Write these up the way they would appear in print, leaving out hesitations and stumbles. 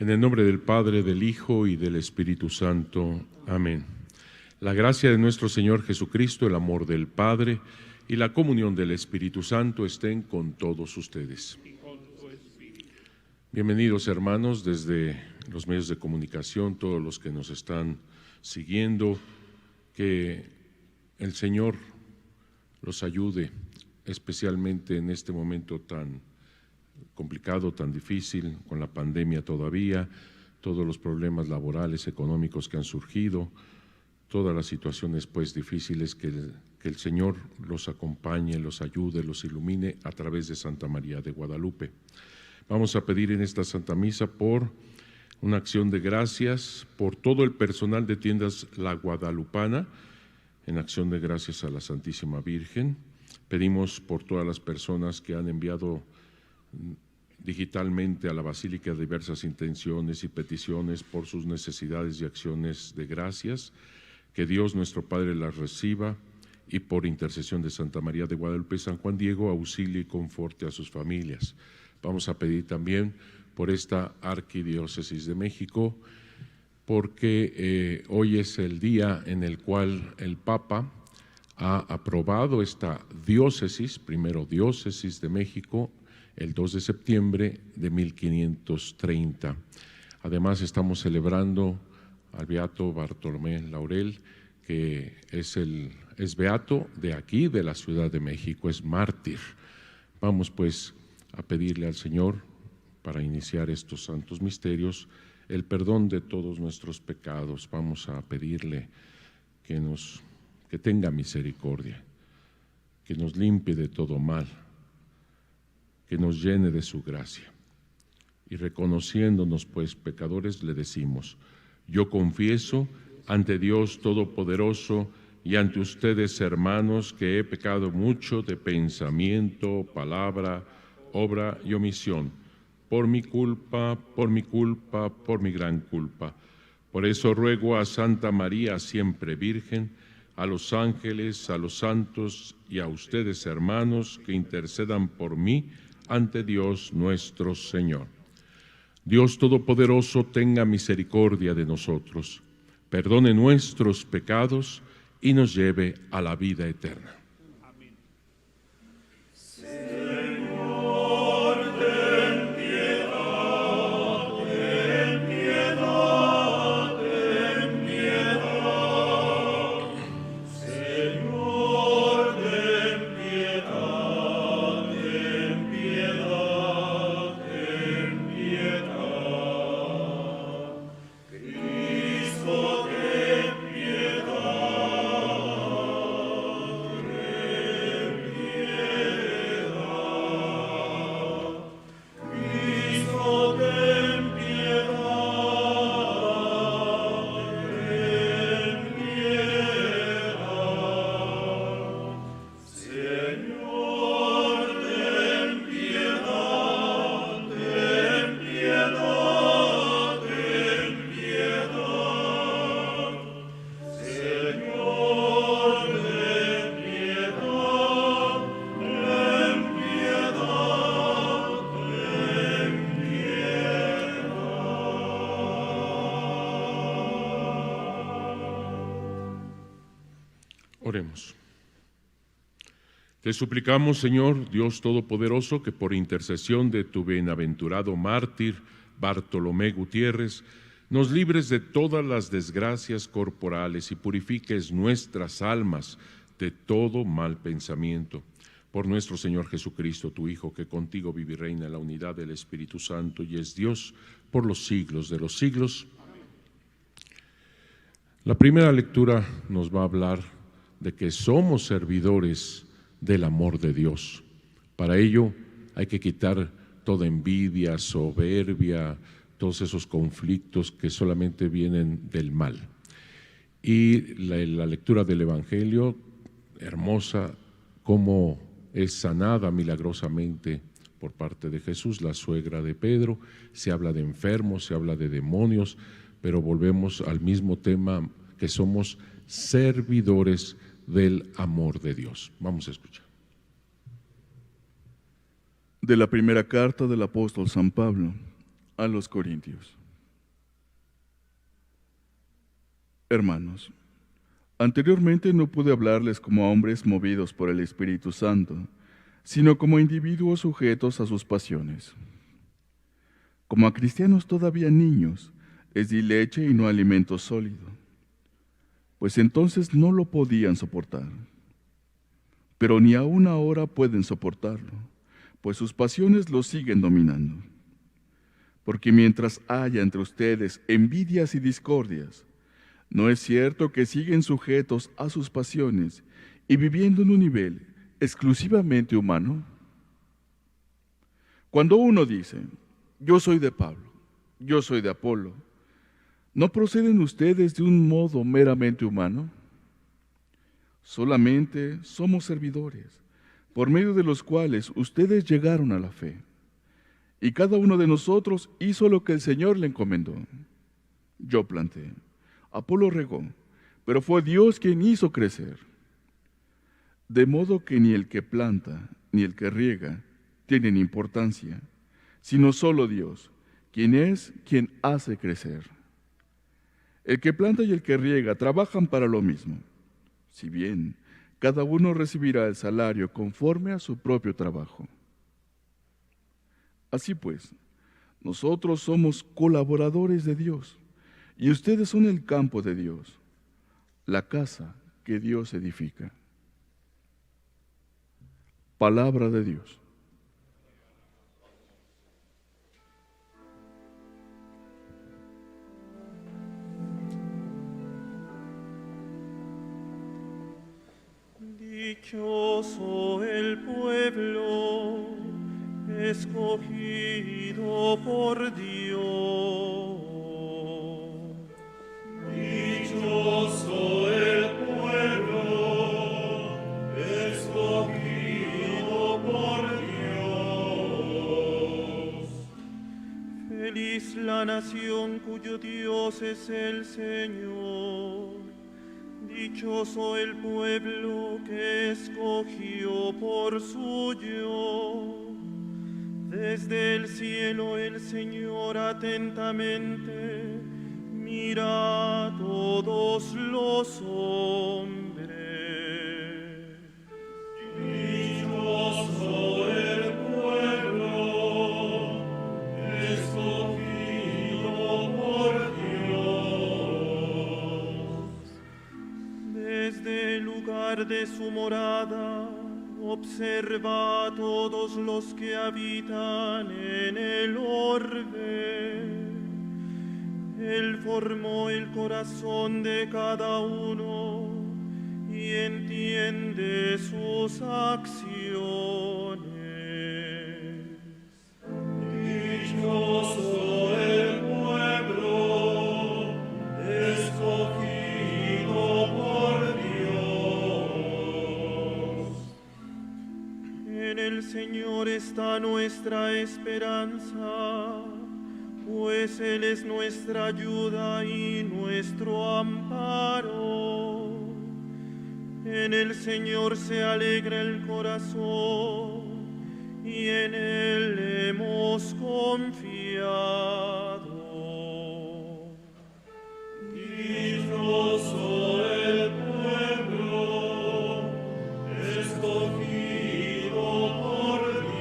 En el nombre del Padre, del Hijo y del Espíritu Santo. Amén. La gracia de nuestro Señor Jesucristo, el amor del Padre y la comunión del Espíritu Santo estén con todos ustedes. Bienvenidos, hermanos, desde los medios de comunicación, todos los que nos están siguiendo, que el Señor los ayude, especialmente en este momento tan complicado, tan difícil, con la pandemia todavía, todos los problemas laborales, económicos que han surgido, todas las situaciones pues difíciles, que el Señor los acompañe, los ayude, los ilumine a través de Santa María de Guadalupe. Vamos a pedir en esta Santa Misa por una acción de gracias por todo el personal de Tiendas La Guadalupana, en acción de gracias a la Santísima Virgen. Pedimos por todas las personas que han enviado digitalmente a la Basílica diversas intenciones y peticiones por sus necesidades y acciones de gracias, que Dios nuestro Padre las reciba y por intercesión de Santa María de Guadalupe y San Juan Diego auxilie y conforte a sus familias. Vamos a pedir también por esta Arquidiócesis de México, porque hoy es el día en el cual el Papa ha aprobado esta diócesis, primero diócesis de México, el 2 de septiembre de 1530. Además estamos celebrando al Beato Bartolomé Laurel, que es beato de aquí, de la Ciudad de México, es mártir. Vamos pues a pedirle al Señor, para iniciar estos santos misterios, el perdón de todos nuestros pecados. Vamos a pedirle que tenga misericordia, que nos limpie de todo mal, que nos llene de su gracia. Y reconociéndonos pues pecadores, le decimos: yo confieso ante Dios Todopoderoso y ante ustedes, hermanos, que he pecado mucho de pensamiento, palabra, obra y omisión, por mi culpa, por mi gran culpa. Por eso ruego a Santa María, siempre Virgen, a los ángeles, a los santos y a ustedes, hermanos, que intercedan por mí ante Dios nuestro Señor. Dios Todopoderoso tenga misericordia de nosotros, perdone nuestros pecados y nos lleve a la vida eterna. Oremos. Te suplicamos, Señor Dios Todopoderoso, que por intercesión de tu bienaventurado mártir Bartolomé Gutiérrez, nos libres de todas las desgracias corporales y purifiques nuestras almas de todo mal pensamiento. Por nuestro Señor Jesucristo, tu Hijo, que contigo vive y reina en la unidad del Espíritu Santo y es Dios por los siglos de los siglos. La primera lectura nos va a hablar de que somos servidores del amor de Dios. Para ello hay que quitar toda envidia, soberbia, todos esos conflictos que solamente vienen del mal. Y la lectura del Evangelio, hermosa, cómo es sanada milagrosamente por parte de Jesús la suegra de Pedro. Se habla de enfermos, se habla de demonios, pero volvemos al mismo tema, que somos servidores del amor de Dios. Vamos a escuchar. De la primera carta del apóstol San Pablo a los Corintios. Hermanos, anteriormente no pude hablarles como a hombres movidos por el Espíritu Santo, sino como a individuos sujetos a sus pasiones. Como a cristianos todavía niños, les di leche y no alimento sólido, pues entonces no lo podían soportar. Pero ni aún ahora pueden soportarlo, pues sus pasiones los siguen dominando. Porque mientras haya entre ustedes envidias y discordias, ¿no es cierto que siguen sujetos a sus pasiones y viviendo en un nivel exclusivamente humano? Cuando uno dice, yo soy de Pablo, yo soy de Apolo, ¿no proceden ustedes de un modo meramente humano? Solamente somos servidores, por medio de los cuales ustedes llegaron a la fe. Y cada uno de nosotros hizo lo que el Señor le encomendó. Yo planté, Apolo regó, pero fue Dios quien hizo crecer. De modo que ni el que planta ni el que riega tienen importancia, sino solo Dios, quien es quien hace crecer. El que planta y el que riega trabajan para lo mismo, si bien cada uno recibirá el salario conforme a su propio trabajo. Así pues, nosotros somos colaboradores de Dios, y ustedes son el campo de Dios, la casa que Dios edifica. Palabra de Dios. Dichoso el pueblo escogido por Dios. Dichoso el pueblo escogido por Dios. Feliz la nación cuyo Dios es el Señor. Dichoso el pueblo que escogió por suyo. Desde el cielo el Señor atentamente mira a todos los hombres. Dichoso el pueblo escogido por Dios. Desde el lugar de su morada observa a todos los que habitan en el orbe. Él formó el corazón de cada uno y entiende sus acciones. Dichoso el pueblo escogido por Dios. En el Señor está nuestra esperanza, pues Él es nuestra ayuda y nuestro amparo. En el Señor se alegra el corazón, y en Él hemos confiado. Dichoso el pueblo escogido por Dios.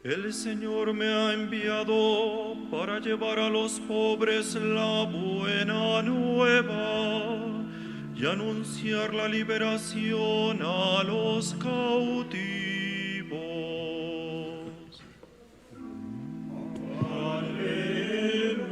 El Señor me ha enviado para llevar a los pobres la buena nueva y anunciar la liberación a los cautivos. Aleluya.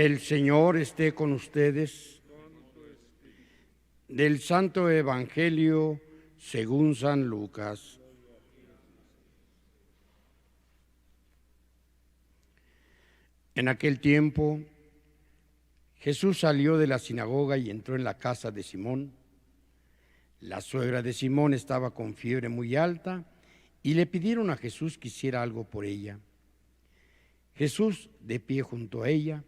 El Señor esté con ustedes. Del Santo Evangelio según San Lucas. En aquel tiempo, Jesús salió de la sinagoga y entró en la casa de Simón. La suegra de Simón estaba con fiebre muy alta y le pidieron a Jesús que hiciera algo por ella. Jesús, de pie junto a ella,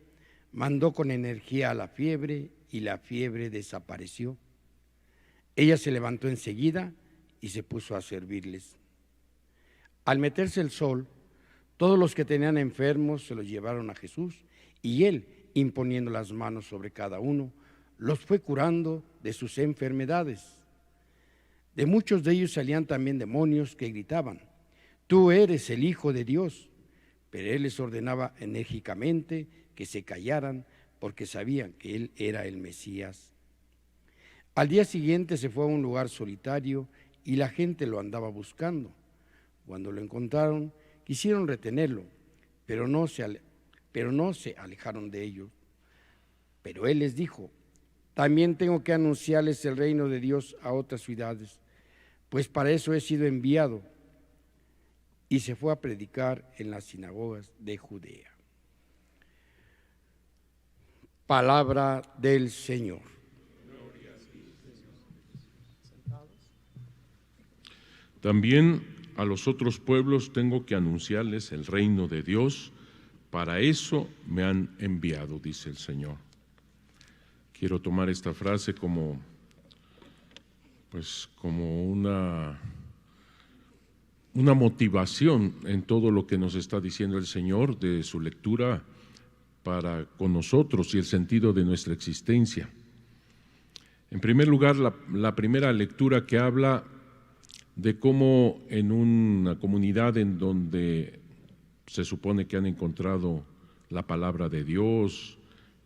mandó con energía a la fiebre y la fiebre desapareció. Ella se levantó enseguida y se puso a servirles. Al meterse el sol, todos los que tenían enfermos se los llevaron a Jesús y él, imponiendo las manos sobre cada uno, los fue curando de sus enfermedades. De muchos de ellos salían también demonios que gritaban: «Tú eres el Hijo de Dios». Pero él les ordenaba enérgicamente que se callaran porque sabían que él era el Mesías. Al día siguiente se fue a un lugar solitario y la gente lo andaba buscando. Cuando lo encontraron, quisieron retenerlo, pero no se alejaron de ellos. Pero él les dijo: «También tengo que anunciarles el reino de Dios a otras ciudades, pues para eso he sido enviado». Y se fue a predicar en las sinagogas de Judea. Palabra del Señor. También a los otros pueblos tengo que anunciarles el reino de Dios, para eso me han enviado, dice el Señor. Quiero tomar esta frase como una motivación en todo lo que nos está diciendo el Señor de su lectura para con nosotros y el sentido de nuestra existencia. En primer lugar, la primera lectura que habla de cómo en una comunidad en donde se supone que han encontrado la palabra de Dios,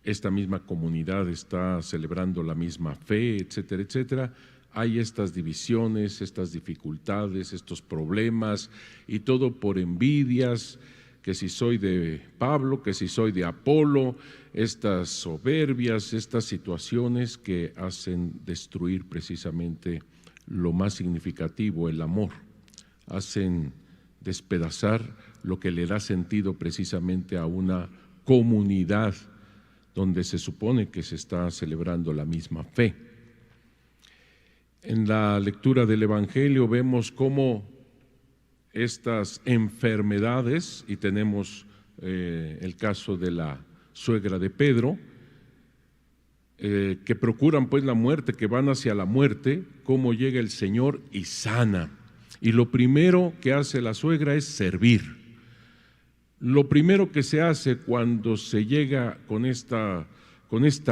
esta misma comunidad está celebrando la misma fe, etcétera, etcétera, hay estas divisiones, estas dificultades, estos problemas, y todo por envidias, que si soy de Pablo, que si soy de Apolo, estas soberbias, estas situaciones que hacen destruir precisamente lo más significativo, el amor, hacen despedazar lo que le da sentido precisamente a una comunidad donde se supone que se está celebrando la misma fe. En la lectura del Evangelio vemos cómo estas enfermedades, y tenemos el caso de la suegra de Pedro, que procuran pues la muerte, que van hacia la muerte, cómo llega el Señor y sana. Y lo primero que hace la suegra es servir. Lo primero que se hace cuando se llega con esta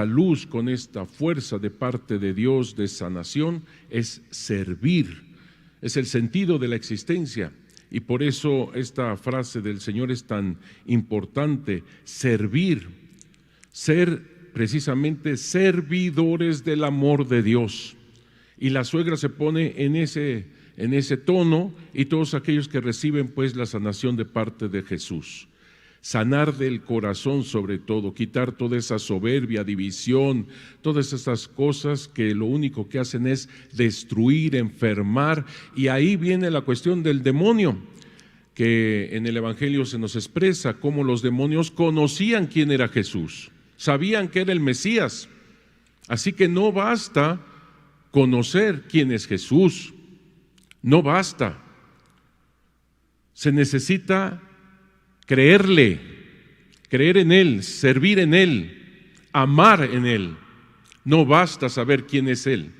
luz, con esta fuerza de parte de Dios de sanación, es servir. Es el sentido de la existencia. Y por eso esta frase del Señor es tan importante: servir, ser precisamente servidores del amor de Dios. Y la suegra se pone en ese tono, y todos aquellos que reciben pues la sanación de parte de Jesús. Sanar del corazón sobre todo, quitar toda esa soberbia, división, todas esas cosas que lo único que hacen es destruir, enfermar. Y ahí viene la cuestión del demonio, que en el Evangelio se nos expresa cómo los demonios conocían quién era Jesús, sabían que era el Mesías. Así que no basta conocer quién es Jesús, no basta. Se necesita creerle, creer en Él, servir en Él, amar en Él. No basta saber quién es Él.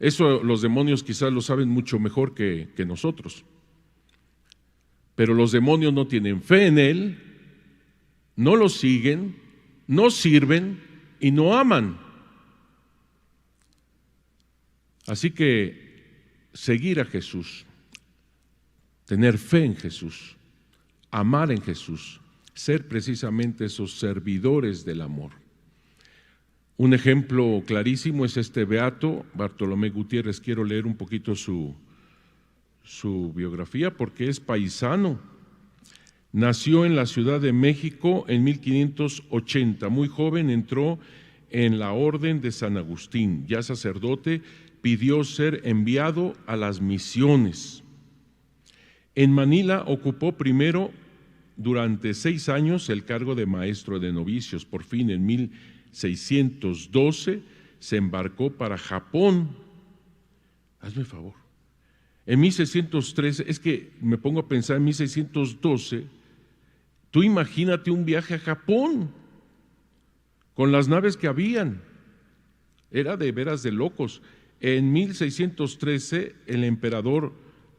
Eso los demonios quizás lo saben mucho mejor que nosotros. Pero los demonios no tienen fe en Él, no lo siguen, no sirven y no aman. Así que seguir a Jesús, tener fe en Jesús, amar en Jesús, ser precisamente esos servidores del amor. Un ejemplo clarísimo es este beato, Bartolomé Gutiérrez. Quiero leer un poquito su biografía porque es paisano Nació en la Ciudad de México en 1580. Muy joven entró en la Orden de San Agustín. Ya sacerdote, pidió ser enviado a las misiones. En Manila ocupó primero durante 6 años el cargo de maestro de novicios. Por fin, en 1612, se embarcó para Japón. Hazme el favor. En 1613, es que me pongo a pensar en 1612, tú imagínate un viaje a Japón con las naves que habían. Era de veras de locos. En 1613, el emperador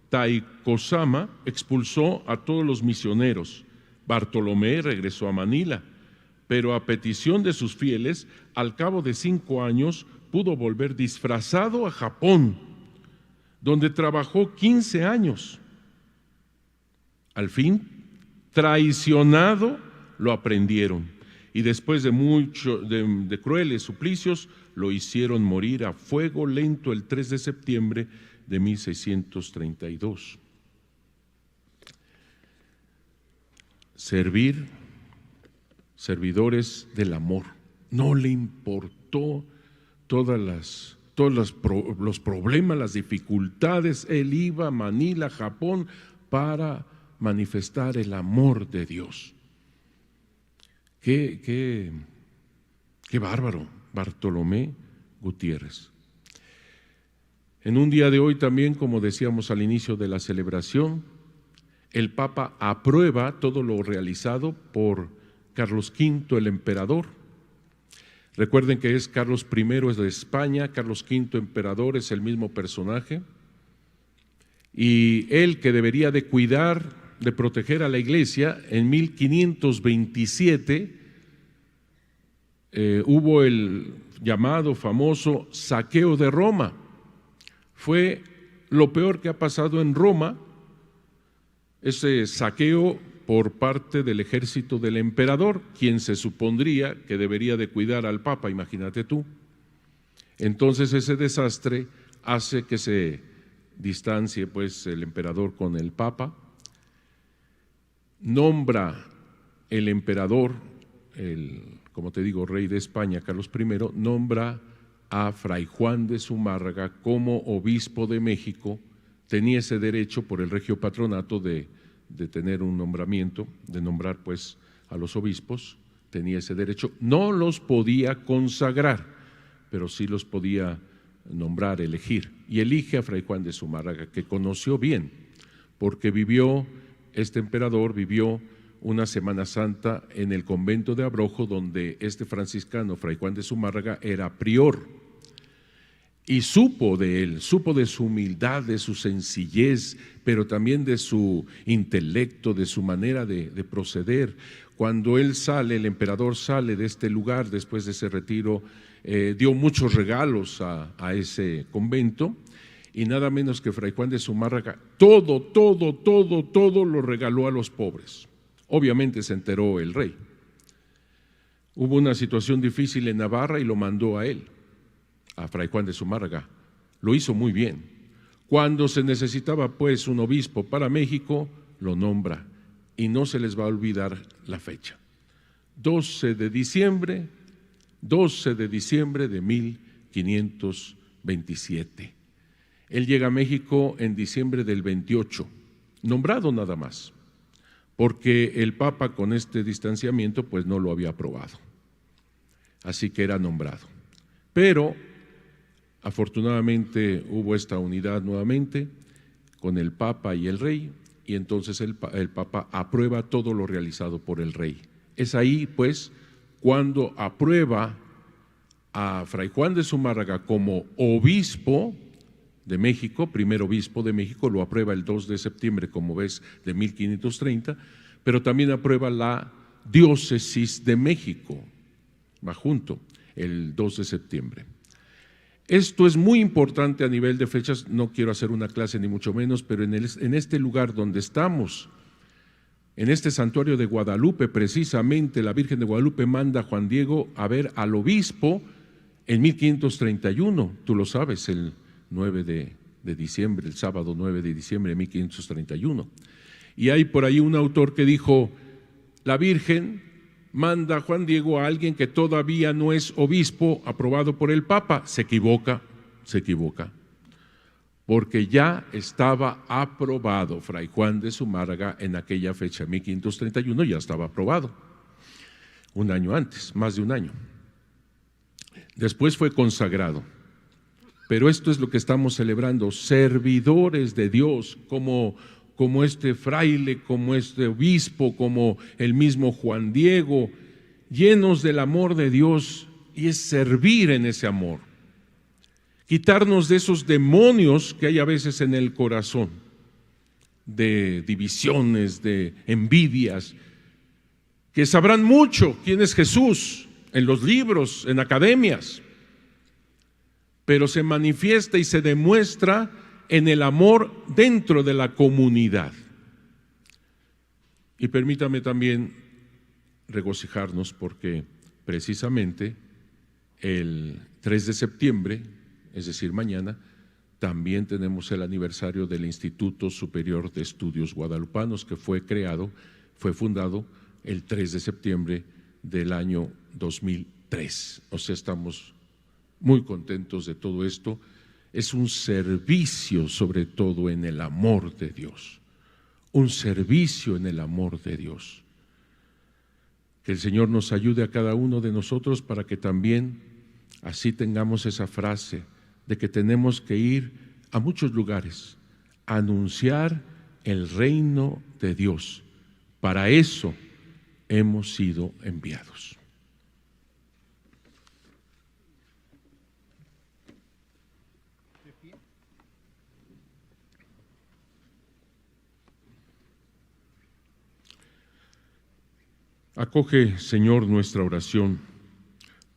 Taikosama expulsó a todos los misioneros. Bartolomé regresó a Manila, pero a petición de sus fieles, al cabo de 5 años, pudo volver disfrazado a Japón, donde trabajó 15 años. Al fin, traicionado, lo aprendieron y después de crueles suplicios, lo hicieron morir a fuego lento el 3 de septiembre de 1632. Servidores del amor. No le importó todos los problemas, las dificultades. Él iba a Manila, Japón, para manifestar el amor de Dios. Qué bárbaro, Bartolomé Gutiérrez. En un día de hoy también, como decíamos al inicio de la celebración, el Papa aprueba todo lo realizado por Carlos V, el emperador. Recuerden que es Carlos I, es de España, Carlos V, emperador, es el mismo personaje. Y él, que debería de cuidar, de proteger a la iglesia, en 1527 hubo el llamado famoso saqueo de Roma. Fue lo peor que ha pasado en Roma, ese saqueo por parte del ejército del emperador, quien se supondría que debería de cuidar al Papa, imagínate tú. Entonces ese desastre hace que se distancie pues el emperador con el Papa. Nombra el emperador, como te digo, rey de España, Carlos I, nombra a Fray Juan de Zumárraga como obispo de México. Tenía ese derecho por el regio patronato de tener un nombramiento, de nombrar pues a los obispos, tenía ese derecho. No los podía consagrar, pero sí los podía nombrar, elegir. Y elige a Fray Juan de Zumárraga, que conoció bien, porque este emperador vivió una Semana Santa en el convento de Abrojo, donde este franciscano, Fray Juan de Zumárraga, era prior. Y supo de él, supo de su humildad, de su sencillez, pero también de su intelecto, de su manera de proceder. Cuando él sale, el emperador sale de este lugar después de ese retiro, dio muchos regalos a ese convento, y nada menos que Fray Juan de Zumárraga, todo lo regaló a los pobres. Obviamente se enteró el rey. Hubo una situación difícil en Navarra y lo mandó a él, a Fray Juan de Zumárraga. Lo hizo muy bien. Cuando se necesitaba pues un obispo para México, lo nombra, y no se les va a olvidar la fecha. 12 de diciembre de 1527. Él llega a México en diciembre del 28, nombrado nada más, porque el Papa con este distanciamiento pues no lo había aprobado. Así que era nombrado. Pero afortunadamente hubo esta unidad nuevamente con el Papa y el Rey, y entonces el Papa aprueba todo lo realizado por el Rey. Es ahí pues cuando aprueba a Fray Juan de Zumárraga como obispo de México, primer obispo de México, lo aprueba el 2 de septiembre, como ves, de 1530, pero también aprueba la diócesis de México, va junto, el 2 de septiembre. Esto es muy importante a nivel de fechas, no quiero hacer una clase ni mucho menos, pero en este lugar donde estamos, en este santuario de Guadalupe, precisamente la Virgen de Guadalupe manda a Juan Diego a ver al obispo en 1531, tú lo sabes, el 9 de diciembre, el sábado 9 de diciembre de 1531. Y hay por ahí un autor que dijo, la Virgen manda a Juan Diego a alguien que todavía no es obispo aprobado por el Papa. Se equivoca, porque ya estaba aprobado Fray Juan de Zumárraga en aquella fecha, 1531, ya estaba aprobado, un año antes, más de un año. Después fue consagrado, pero esto es lo que estamos celebrando, servidores de Dios, como este fraile, como este obispo, como el mismo Juan Diego, llenos del amor de Dios, y es servir en ese amor. Quitarnos de esos demonios que hay a veces en el corazón, de divisiones, de envidias, que sabrán mucho quién es Jesús en los libros, en academias, pero se manifiesta y se demuestra en el amor dentro de la comunidad. Y permítame también regocijarnos porque precisamente el 3 de septiembre, es decir, mañana, también tenemos el aniversario del Instituto Superior de Estudios Guadalupanos, que fue fundado el 3 de septiembre del año 2003. O sea, estamos muy contentos de todo esto. Es un servicio sobre todo en el amor de Dios, un servicio en el amor de Dios. Que el Señor nos ayude a cada uno de nosotros para que también así tengamos esa frase de que tenemos que ir a muchos lugares a anunciar el reino de Dios. Para eso hemos sido enviados. Acoge, Señor, nuestra oración,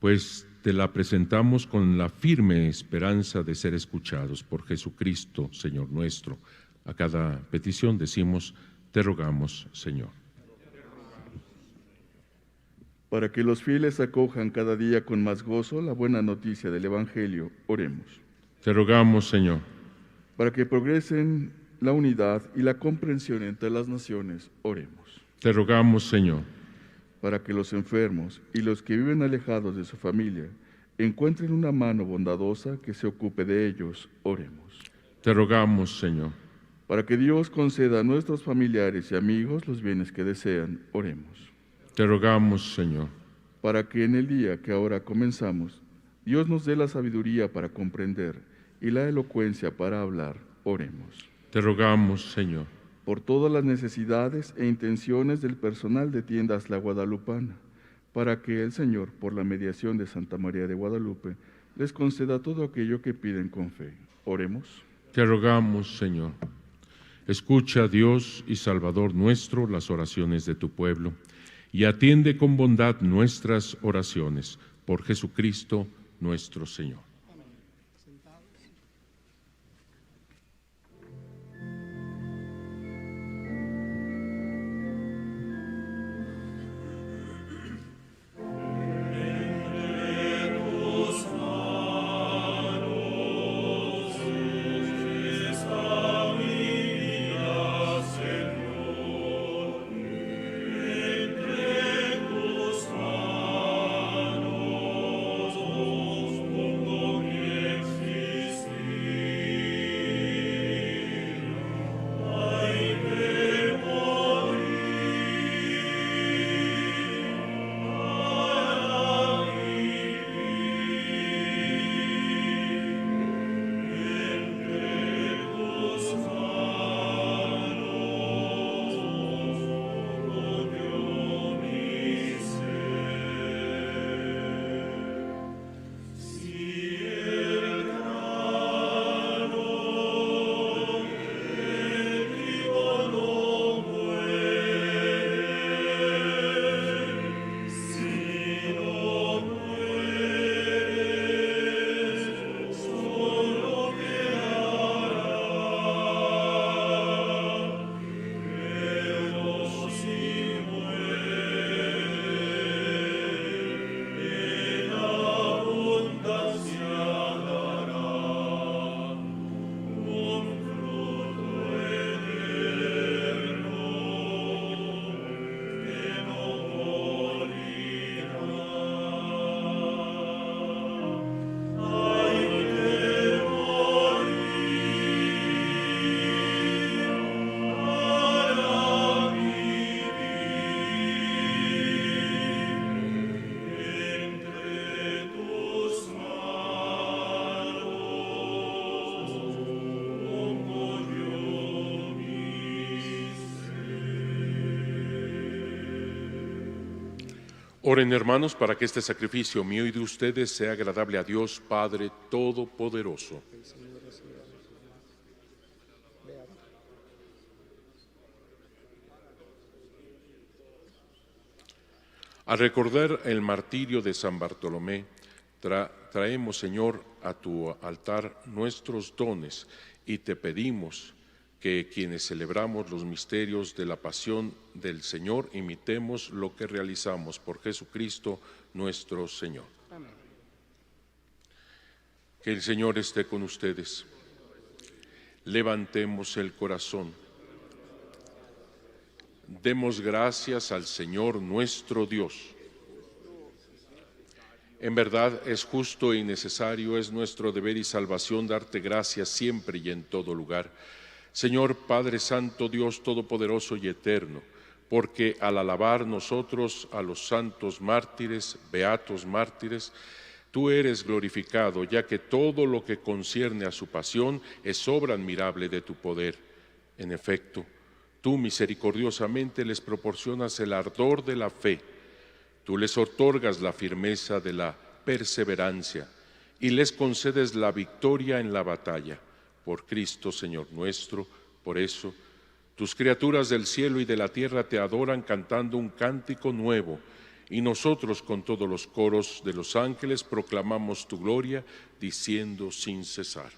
pues te la presentamos con la firme esperanza de ser escuchados por Jesucristo, Señor nuestro. A cada petición decimos, te rogamos, Señor. Para que los fieles acojan cada día con más gozo la buena noticia del Evangelio, oremos. Te rogamos, Señor. Para que progresen la unidad y la comprensión entre las naciones, oremos. Te rogamos, Señor. Para que los enfermos y los que viven alejados de su familia encuentren una mano bondadosa que se ocupe de ellos, oremos. Te rogamos, Señor. Para que Dios conceda a nuestros familiares y amigos los bienes que desean, oremos. Te rogamos, Señor. Para que en el día que ahora comenzamos, Dios nos dé la sabiduría para comprender y la elocuencia para hablar, oremos. Te rogamos, Señor. Por todas las necesidades e intenciones del personal de Tiendas La Guadalupana, para que el Señor, por la mediación de Santa María de Guadalupe, les conceda todo aquello que piden con fe. Oremos. Te rogamos, Señor. Escucha, Dios y Salvador nuestro, las oraciones de tu pueblo, y atiende con bondad nuestras oraciones, por Jesucristo nuestro Señor. Pongo Oren, hermanos, para que este sacrificio mío y de ustedes sea agradable a Dios Padre Todopoderoso. Al recordar el martirio de San Bartolomé, traemos, Señor, a tu altar nuestros dones y te pedimos que quienes celebramos los misterios de la pasión del Señor imitemos lo que realizamos por Jesucristo nuestro Señor. Amén. Que el Señor esté con ustedes. Levantemos el corazón. Demos gracias al Señor nuestro Dios. En verdad es justo y necesario, es nuestro deber y salvación darte gracias siempre y en todo lugar, Señor Padre Santo, Dios Todopoderoso y Eterno, porque al alabar nosotros a los santos mártires, beatos mártires, tú eres glorificado, ya que todo lo que concierne a su pasión es obra admirable de tu poder. En efecto, tú misericordiosamente les proporcionas el ardor de la fe, tú les otorgas la firmeza de la perseverancia y les concedes la victoria en la batalla. Por Cristo, Señor nuestro, por eso, tus criaturas del cielo y de la tierra te adoran cantando un cántico nuevo, y nosotros con todos los coros de los ángeles proclamamos tu gloria, diciendo sin cesar.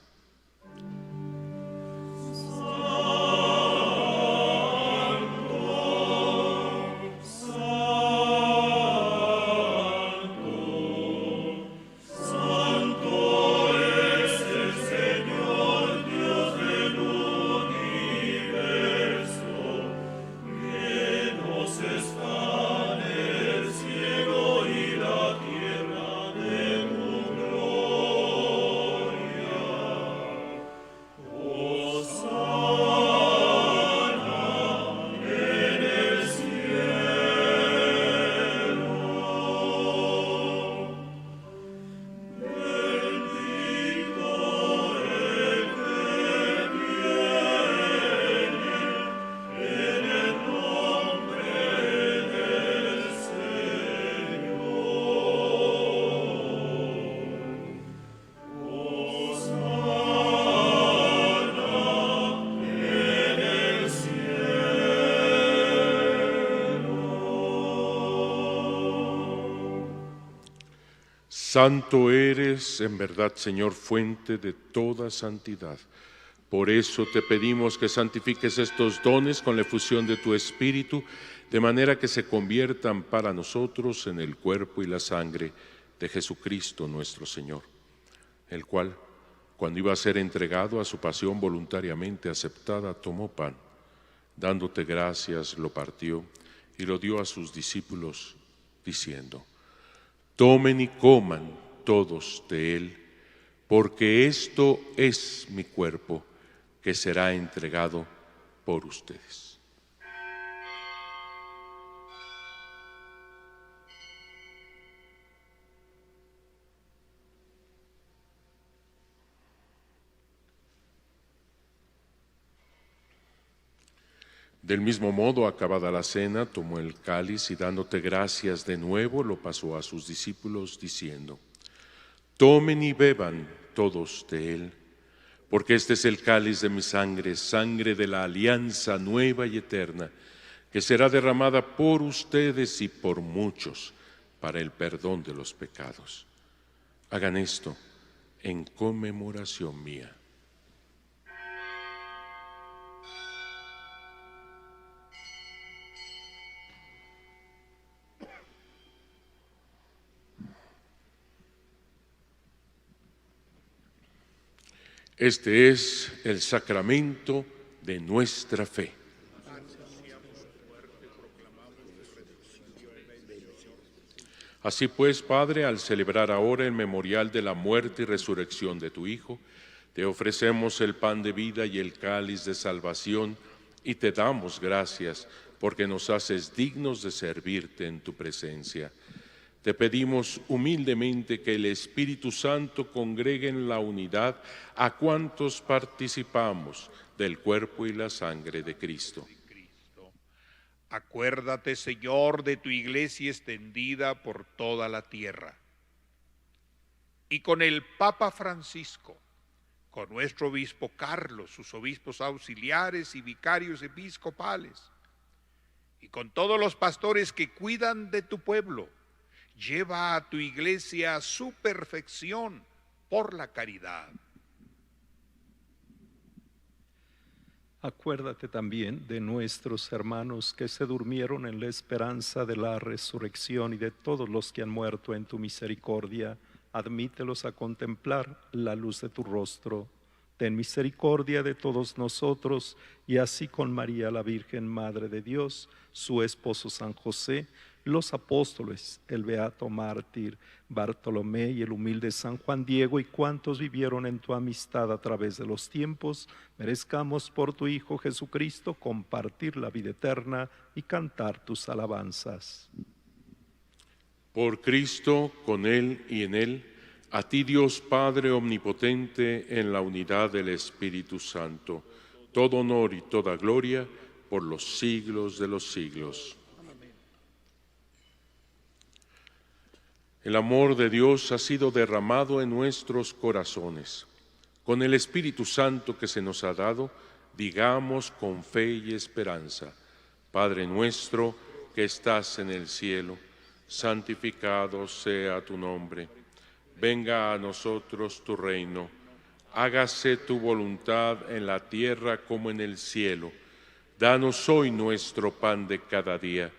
Santo eres, en verdad, Señor, fuente de toda santidad. Por eso te pedimos que santifiques estos dones con la efusión de tu Espíritu, de manera que se conviertan para nosotros en el cuerpo y la sangre de Jesucristo nuestro Señor, el cual, cuando iba a ser entregado a su pasión voluntariamente aceptada, tomó pan, dándote gracias, lo partió y lo dio a sus discípulos, diciendo: tomen y coman todos de él, porque esto es mi cuerpo, que será entregado por ustedes. Del mismo modo, acabada la cena, tomó el cáliz y dándote gracias de nuevo, lo pasó a sus discípulos, diciendo: tomen y beban todos de él, porque este es el cáliz de mi sangre, sangre de la alianza nueva y eterna, que será derramada por ustedes y por muchos para el perdón de los pecados. Hagan esto en conmemoración mía. Este es el sacramento de nuestra fe. Así pues, Padre, al celebrar ahora el memorial de la muerte y resurrección de tu Hijo, te ofrecemos el pan de vida y el cáliz de salvación y te damos gracias porque nos haces dignos de servirte en tu presencia. Te pedimos humildemente que el Espíritu Santo congregue en la unidad a cuantos participamos del cuerpo y la sangre de Cristo. Acuérdate, Señor, de tu iglesia extendida por toda la tierra. Y con el Papa Francisco, con nuestro obispo Carlos, sus obispos auxiliares y vicarios episcopales, y con todos los pastores que cuidan de tu pueblo, lleva a tu iglesia a su perfección por la caridad. Acuérdate también de nuestros hermanos que se durmieron en la esperanza de la resurrección y de todos los que han muerto en tu misericordia. Admítelos a contemplar la luz de tu rostro. Ten misericordia de todos nosotros y así con María la Virgen, Madre de Dios, su esposo San José, los apóstoles, el beato mártir Bartolomé y el humilde San Juan Diego y cuantos vivieron en tu amistad a través de los tiempos, merezcamos por tu Hijo Jesucristo compartir la vida eterna y cantar tus alabanzas. Por Cristo, con Él y en Él, a ti Dios Padre omnipotente, en la unidad del Espíritu Santo, todo honor y toda gloria por los siglos de los siglos. El amor de Dios ha sido derramado en nuestros corazones. Con el Espíritu Santo que se nos ha dado, digamos con fe y esperanza: Padre nuestro que estás en el cielo, santificado sea tu nombre. Venga a nosotros tu reino. Hágase tu voluntad en la tierra como en el cielo. Danos hoy nuestro pan de cada día.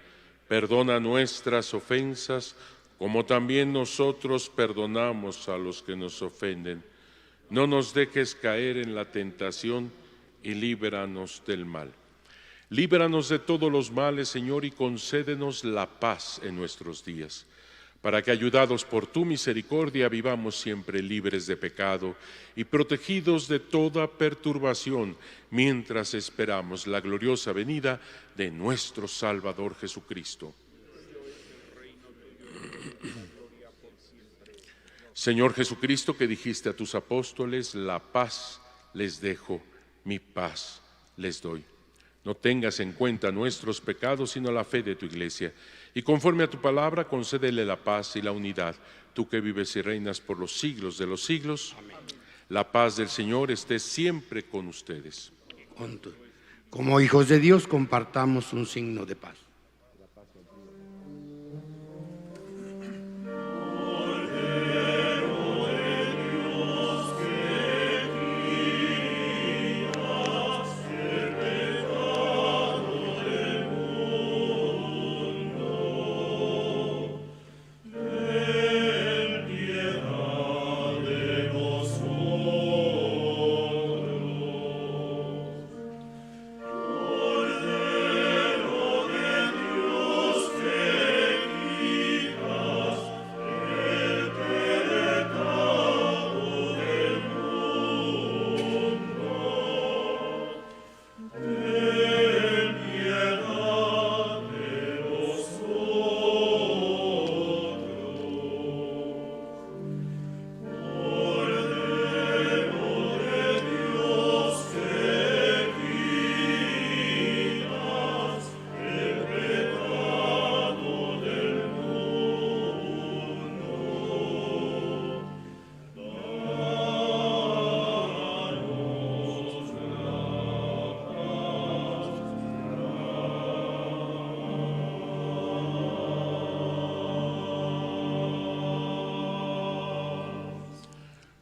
Perdona nuestras ofensas, como también nosotros perdonamos a los que nos ofenden. No nos dejes caer en la tentación y líbranos del mal. Líbranos de todos los males, Señor, y concédenos la paz en nuestros días, para que, ayudados por tu misericordia, vivamos siempre libres de pecado y protegidos de toda perturbación, mientras esperamos la gloriosa venida de nuestro Salvador Jesucristo. Señor Jesucristo, que dijiste a tus apóstoles: la paz les dejo, mi paz les doy. No tengas en cuenta nuestros pecados, sino la fe de tu iglesia. Y conforme a tu palabra, concédele la paz y la unidad, tú que vives y reinas por los siglos de los siglos. Amén. La paz del Señor esté siempre con ustedes. Como hijos de Dios, compartamos un signo de paz.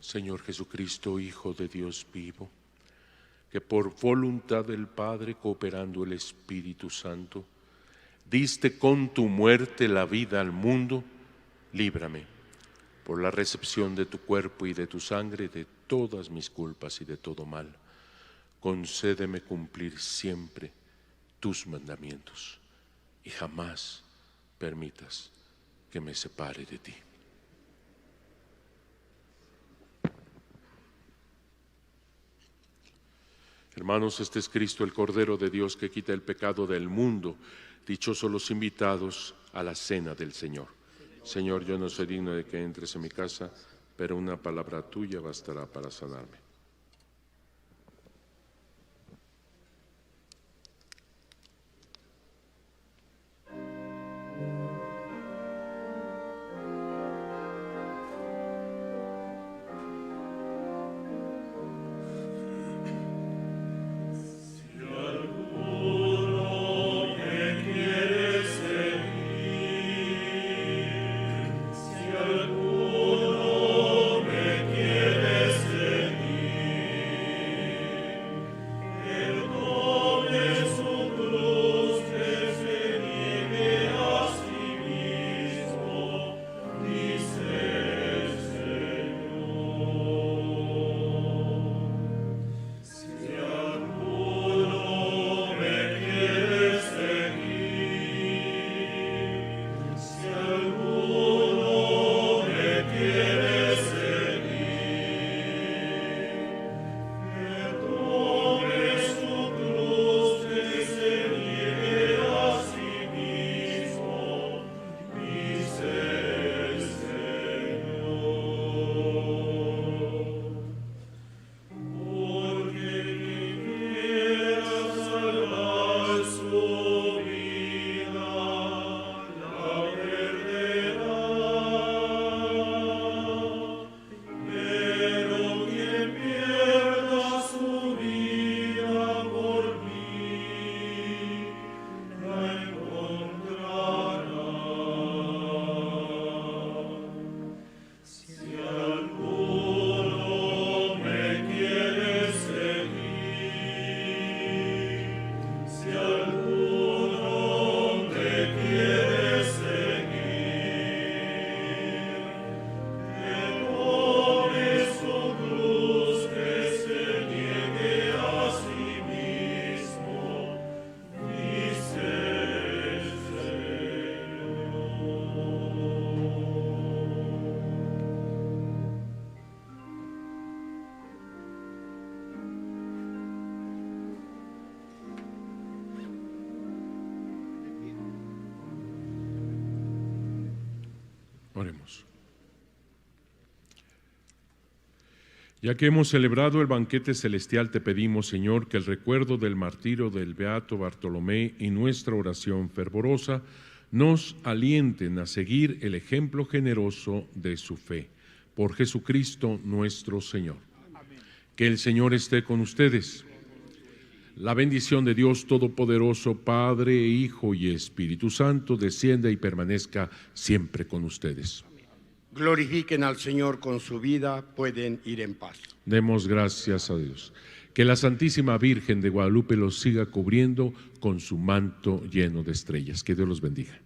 Señor Jesucristo, Hijo de Dios vivo, que por voluntad del Padre, cooperando el Espíritu Santo, diste con tu muerte la vida al mundo, líbrame, por la recepción de tu cuerpo y de tu sangre, de todas mis culpas y de todo mal. Concédeme cumplir siempre tus mandamientos y jamás permitas que me separe de ti. Hermanos, este es Cristo, el Cordero de Dios, que quita el pecado del mundo. Dichosos los invitados a la cena del Señor. Señor, yo no soy digno de que entres en mi casa, pero una palabra tuya bastará para sanarme. Oremos. Ya que hemos celebrado el banquete celestial, te pedimos, Señor, que el recuerdo del martirio del beato Bartolomé y nuestra oración fervorosa nos alienten a seguir el ejemplo generoso de su fe. Por Jesucristo nuestro Señor. Amén. Que el Señor esté con ustedes. La bendición de Dios Todopoderoso, Padre, Hijo y Espíritu Santo, descienda y permanezca siempre con ustedes. Glorifiquen al Señor con su vida, pueden ir en paz. Demos gracias a Dios. Que la Santísima Virgen de Guadalupe los siga cubriendo con su manto lleno de estrellas. Que Dios los bendiga.